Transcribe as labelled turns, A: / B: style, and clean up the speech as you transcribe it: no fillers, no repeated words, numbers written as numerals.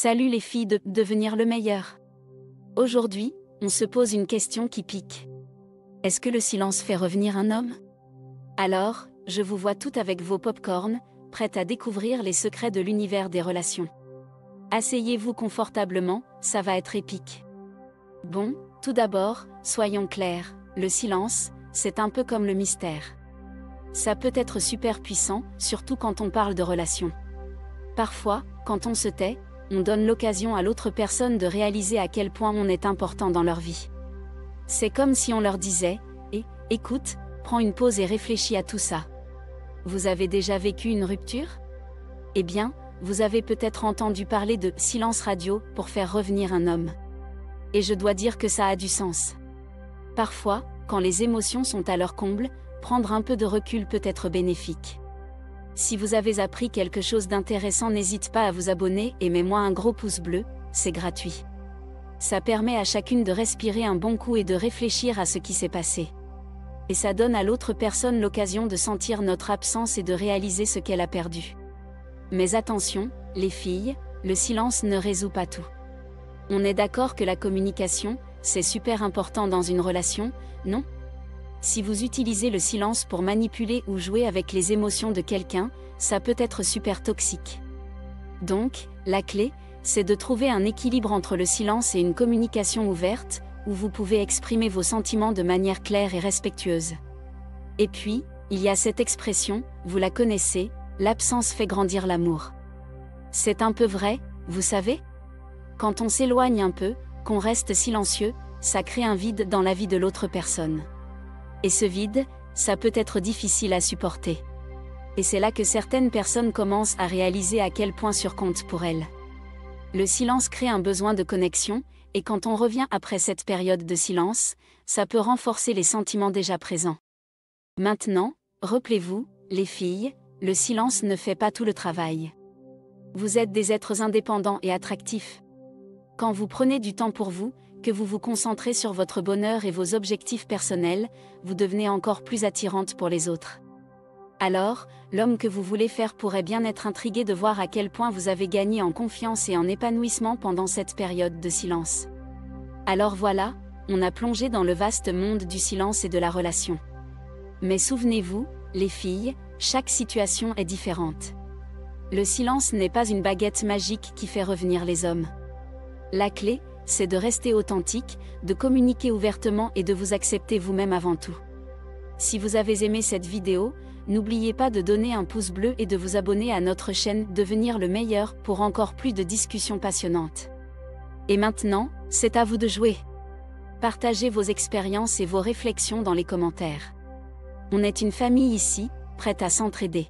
A: Salut les filles de devenir le meilleur. Aujourd'hui, on se pose une question qui pique. Est-ce que le silence fait revenir un homme? Alors, je vous vois toutes avec vos pop-corns, prêtes à découvrir les secrets de l'univers des relations. Asseyez-vous confortablement, ça va être épique. Bon, tout d'abord, soyons clairs, le silence, c'est un peu comme le mystère. Ça peut être super puissant, surtout quand on parle de relations. Parfois, quand on se tait, on donne l'occasion à l'autre personne de réaliser à quel point on est important dans leur vie. C'est comme si on leur disait « écoute, prends une pause et réfléchis à tout ça. » Vous avez déjà vécu une rupture? Eh bien, vous avez peut-être entendu parler de « silence radio » pour faire revenir un homme. Et je dois dire que ça a du sens. Parfois, quand les émotions sont à leur comble, prendre un peu de recul peut être bénéfique. Si vous avez appris quelque chose d'intéressant, n'hésite pas à vous abonner et mets-moi un gros pouce bleu, c'est gratuit. Ça permet à chacune de respirer un bon coup et de réfléchir à ce qui s'est passé. Et ça donne à l'autre personne l'occasion de sentir notre absence et de réaliser ce qu'elle a perdu. Mais attention, les filles, le silence ne résout pas tout. On est d'accord que la communication, c'est super important dans une relation, non? Si vous utilisez le silence pour manipuler ou jouer avec les émotions de quelqu'un, ça peut être super toxique. Donc, la clé, c'est de trouver un équilibre entre le silence et une communication ouverte, où vous pouvez exprimer vos sentiments de manière claire et respectueuse. Et puis, il y a cette expression, vous la connaissez, l'absence fait grandir l'amour. C'est un peu vrai, vous savez? Quand on s'éloigne un peu, qu'on reste silencieux, ça crée un vide dans la vie de l'autre personne. Et ce vide, ça peut être difficile à supporter. Et c'est là que certaines personnes commencent à réaliser à quel point ça compte pour elles. Le silence crée un besoin de connexion, et quand on revient après cette période de silence, ça peut renforcer les sentiments déjà présents. Maintenant, rappelez-vous, les filles, le silence ne fait pas tout le travail. Vous êtes des êtres indépendants et attractifs. Quand vous prenez du temps pour vous, que vous vous concentrez sur votre bonheur et vos objectifs personnels, vous devenez encore plus attirante pour les autres. Alors, l'homme que vous voulez faire pourrait bien être intrigué de voir à quel point vous avez gagné en confiance et en épanouissement pendant cette période de silence. Alors voilà, on a plongé dans le vaste monde du silence et de la relation. Mais souvenez-vous, les filles, chaque situation est différente. Le silence n'est pas une baguette magique qui fait revenir les hommes. La clé, c'est de rester authentique, de communiquer ouvertement et de vous accepter vous-même avant tout. Si vous avez aimé cette vidéo, n'oubliez pas de donner un pouce bleu et de vous abonner à notre chaîne Devenir le meilleur pour encore plus de discussions passionnantes. Et maintenant, c'est à vous de jouer. Partagez vos expériences et vos réflexions dans les commentaires. On est une famille ici, prête à s'entraider.